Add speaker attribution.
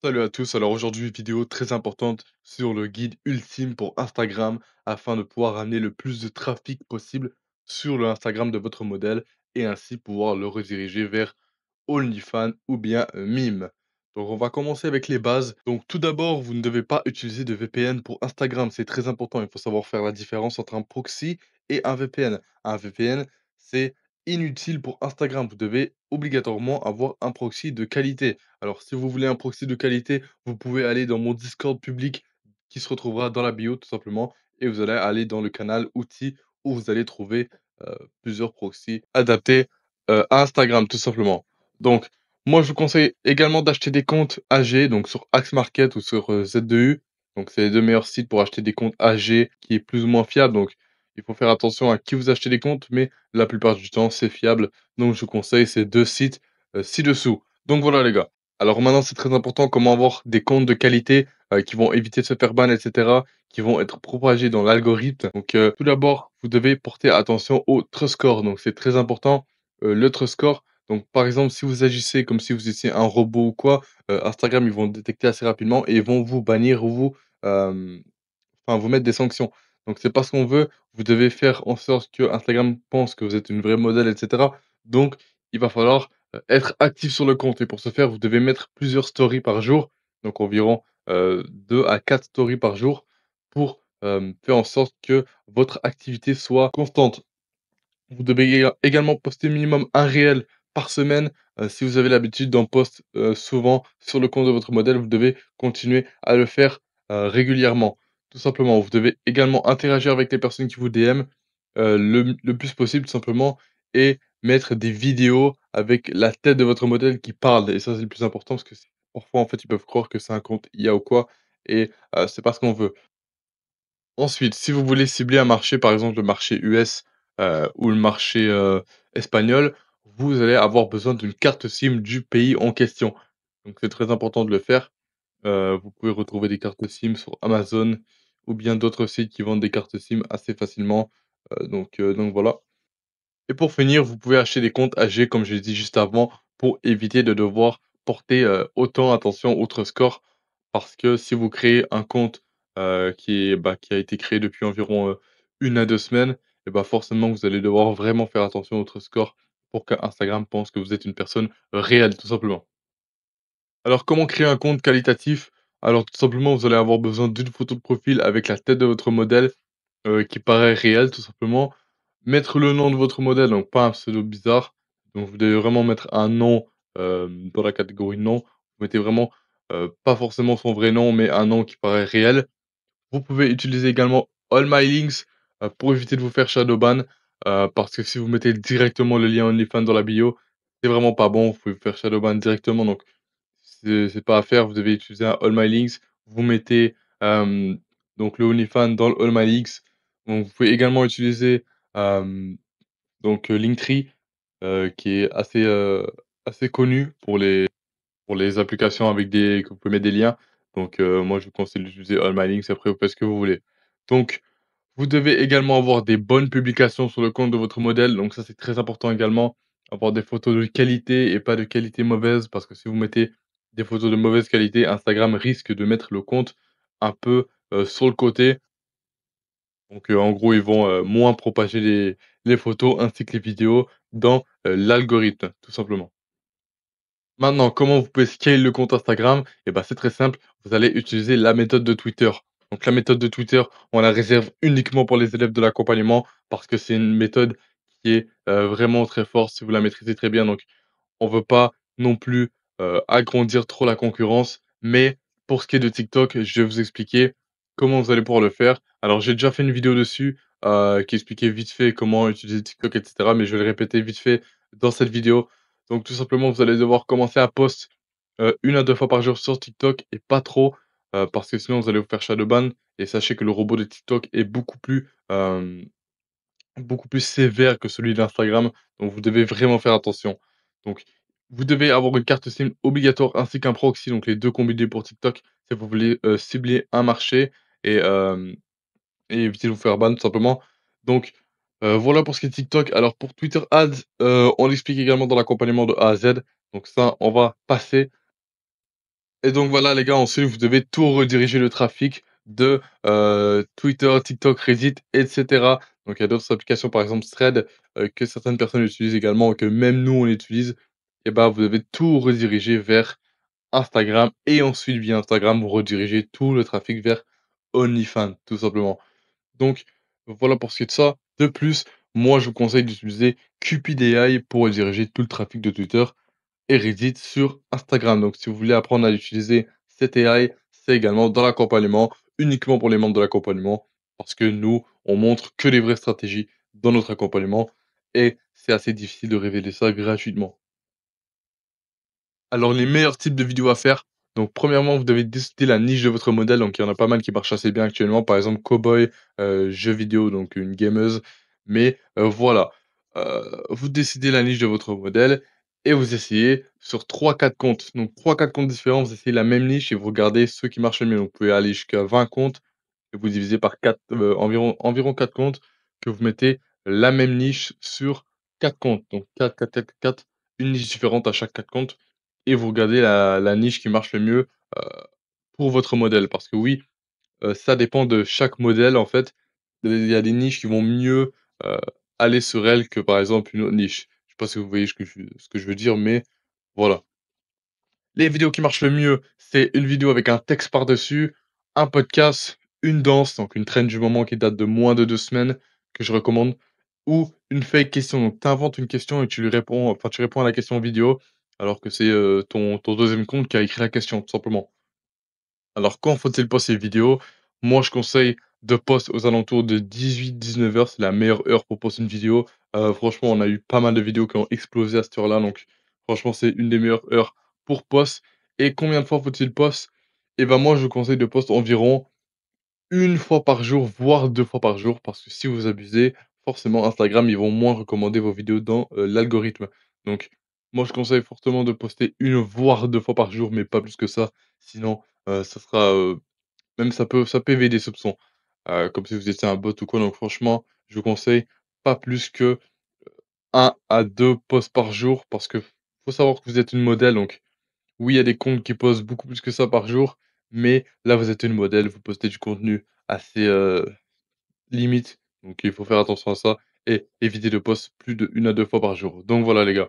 Speaker 1: Salut à tous, alors aujourd'hui vidéo très importante sur le guide ultime pour Instagram afin de pouvoir amener le plus de trafic possible sur le Instagram de votre modèle et ainsi pouvoir le rediriger vers OnlyFans ou bien Mime. Donc on va commencer avec les bases. Donc tout d'abord, vous ne devez pas utiliser de VPN pour Instagram, c'est très important. Il faut savoir faire la différence entre un proxy et un VPN. Un VPN, c'est inutile pour Instagram. Vous devez obligatoirement avoir un proxy de qualité. Alors si vous voulez un proxy de qualité, vous pouvez aller dans mon Discord public qui se retrouvera dans la bio tout simplement et vous allez aller dans le canal outils où vous allez trouver plusieurs proxys adaptés à Instagram tout simplement. Donc, moi, je vous conseille également d'acheter des comptes AG, donc sur Axe Market ou sur Z2U. Donc, c'est les deux meilleurs sites pour acheter des comptes AG qui est plus ou moins fiable. Donc, il faut faire attention à qui vous achetez des comptes, mais la plupart du temps, c'est fiable. Donc, je vous conseille ces deux sites ci-dessous. Donc, voilà, les gars. Alors, maintenant, c'est très important comment avoir des comptes de qualité qui vont éviter de se faire ban, etc., qui vont être propagés dans l'algorithme. Donc, tout d'abord, vous devez porter attention au Trust Score. Donc, c'est très important. Le Trust Score, donc, par exemple, si vous agissez comme si vous étiez un robot ou quoi, Instagram, ils vont le détecter assez rapidement et ils vont vous bannir ou vous, enfin, vous mettre des sanctions. Donc c'est pas ce qu'on veut. Vous devez faire en sorte que Instagram pense que vous êtes une vraie modèle et cetera. Donc il va falloir, être actif sur le compte et pour ce faire, vous devez mettre plusieurs stories par jour, donc environ, 2 à 4 stories par jour pour, faire en sorte que votre activité soit constante. Vous devez également poster minimum un réel par semaine. Si vous avez l'habitude d'en poster souvent sur le compte de votre modèle, vous devez continuer à le faire, régulièrement. Tout simplement, vous devez également interagir avec les personnes qui vous DM, le plus possible tout simplement et mettre des vidéos avec la tête de votre modèle qui parle et ça, c'est le plus important parce que parfois, en fait, ils peuvent croire que c'est un compte IA ou quoi et c'est pas ce qu'on veut. Ensuite, si vous voulez cibler un marché, par exemple le marché US, ou le marché, espagnol, vous allez avoir besoin d'une carte SIM du pays en question. Donc c'est très important de le faire. Vous pouvez retrouver des cartes SIM sur Amazon ou bien d'autres sites qui vendent des cartes SIM assez facilement, donc voilà. Et pour finir, vous pouvez acheter des comptes âgés, comme je l'ai dit juste avant, pour éviter de devoir porter, autant attention au score. Parce que si vous créez un compte, qui a été créé depuis environ, 1 à 2 semaines et bah, forcément vous allez devoir vraiment faire attention au score pour qu'Instagram pense que vous êtes une personne réelle, tout simplement. Alors comment créer un compte qualitatif? Alors tout simplement, vous allez avoir besoin d'une photo de profil avec la tête de votre modèle, qui paraît réel tout simplement. Mettre le nom de votre modèle, donc pas un pseudo bizarre. Donc vous devez vraiment mettre un nom, dans la catégorie nom. Vous mettez vraiment, pas forcément son vrai nom, mais un nom qui paraît réel. Vous pouvez utiliser également All My Links, pour éviter de vous faire shadowban, parce que si vous mettez directement le lien OnlyFans dans la bio, c'est vraiment pas bon, vous pouvez vous faire shadowban directement donc c'est pas à faire, vous devez utiliser un All My Links. Vous mettez, donc le OnlyFans dans le All My Links. Donc vous pouvez également utiliser, Linktree, qui est assez connu pour les applications avec des que vous pouvez mettre des liens. Donc moi je vous conseille d'utiliser All My Links, après vous faites ce que vous voulez. Donc vous devez également avoir des bonnes publications sur le compte de votre modèle, donc ça, c'est très important également. Avoir des photos de qualité et pas de qualité mauvaise, parce que si vous mettez des photos de mauvaise qualité, Instagram risque de mettre le compte un peu, sur le côté. Donc, en gros, ils vont, moins propager les photos ainsi que les vidéos dans, l'algorithme, tout simplement. Maintenant, comment vous pouvez scale le compte Instagram? Et ben, c'est très simple, vous allez utiliser la méthode de Twitter. Donc la méthode de Twitter, on la réserve uniquement pour les élèves de l'accompagnement parce que c'est une méthode qui est, vraiment très forte si vous la maîtrisez très bien. Donc on veut pas non plus, agrandir trop la concurrence. Mais pour ce qui est de TikTok, je vais vous expliquer comment vous allez pouvoir le faire. Alors j'ai déjà fait une vidéo dessus, qui expliquait vite fait comment utiliser TikTok et cetera, mais je vais le répéter vite fait dans cette vidéo. Donc tout simplement, vous allez devoir commencer à post, 1 à 2 fois par jour sur TikTok et pas trop, parce que sinon vous allez vous faire shadowban et sachez que le robot de TikTok est beaucoup plus sévère que celui d'Instagram, donc vous devez vraiment faire attention. Donc, vous devez avoir une carte SIM obligatoire ainsi qu'un proxy, donc les 2 combinés pour TikTok, si vous voulez, cibler un marché et et éviter de vous faire ban tout simplement. Donc, voilà pour ce qui est de TikTok. Alors pour Twitter Ads, on l'explique également dans l'accompagnement de A à Z, donc ça, on va passer. Et donc voilà les gars, ensuite vous devez tout rediriger le trafic de, Twitter, TikTok, Reddit et cetera. Donc il y a d'autres applications, par exemple Threads, que certaines personnes utilisent également et que même nous on utilise. Et bah, vous devez tout rediriger vers Instagram et ensuite via Instagram, vous redirigez tout le trafic vers OnlyFans, tout simplement. Donc voilà pour ce qui est de ça. De plus, moi je vous conseille d'utiliser Cupid AI pour rediriger tout le trafic de Twitter et Reddit sur Instagram. Donc si vous voulez apprendre à utiliser cette AI, c'est également dans l'accompagnement, uniquement pour les membres de l'accompagnement, parce que nous, on montre que les vraies stratégies dans notre accompagnement et c'est assez difficile de révéler ça gratuitement. Alors les meilleurs types de vidéos à faire, donc premièrement, vous devez décider la niche de votre modèle, donc il y en a pas mal qui marchent assez bien actuellement, par exemple Cowboy, jeux vidéo, donc une gameuse. Mais, voilà, vous décidez la niche de votre modèle et vous essayez sur trois quatre comptes. Donc trois quatre comptes différents, vous essayez la même niche et vous regardez ceux qui marchent le mieux. Donc vous pouvez aller jusqu'à 20 comptes et vous divisez par 4, environ 4 comptes que vous mettez la même niche sur 4 comptes. Donc 4, 4, 4, 4, une niche différente à chaque 4 comptes et vous regardez la niche qui marche le mieux, heu, pour votre modèle. Parce que oui, ça dépend de chaque modèle en fait. Il y a des niches qui vont mieux, heu, aller sur elles que par exemple une autre niche. Je sais pas si vous voyez ce que je veux dire, mais voilà. Les vidéos qui marchent le mieux, c'est une vidéo avec un texte par-dessus, un podcast, une danse, donc une trend du moment qui date de moins de 2 semaines, que je recommande, ou une fake question. Donc tu inventes une question et tu lui réponds, enfin tu réponds à la question en vidéo, alors que c'est, ton 2e compte qui a écrit la question, tout simplement. Alors quand faut-il poster une vidéo? Moi je conseille de post aux alentours de 18-19 heures, c'est la meilleure heure pour poster une vidéo. Franchement, on a eu pas mal de vidéos qui ont explosé à cette heure-là, donc franchement, c'est une des meilleures heures pour post. Et combien de fois faut-il post? Et ben moi je vous conseille de post environ une fois par jour, voire 2 fois par jour, parce que si vous abusez, forcément Instagram, ils vont moins recommander vos vidéos dans, l'algorithme. Donc moi je conseille fortement de poster une voire 2 fois par jour, mais pas plus que ça. Sinon, ça sera, même ça peut éveiller des soupçons, comme si vous étiez un bot ou quoi. Donc franchement, je vous conseille pas plus que 1 à 2 posts par jour parce que faut savoir que vous êtes une modèle, donc oui, il y a des comptes qui postent beaucoup plus que ça par jour, mais là, vous êtes une modèle, vous postez du contenu assez, limite, donc il faut faire attention à ça et éviter de post plus de 1 à 2 fois par jour. Donc voilà les gars.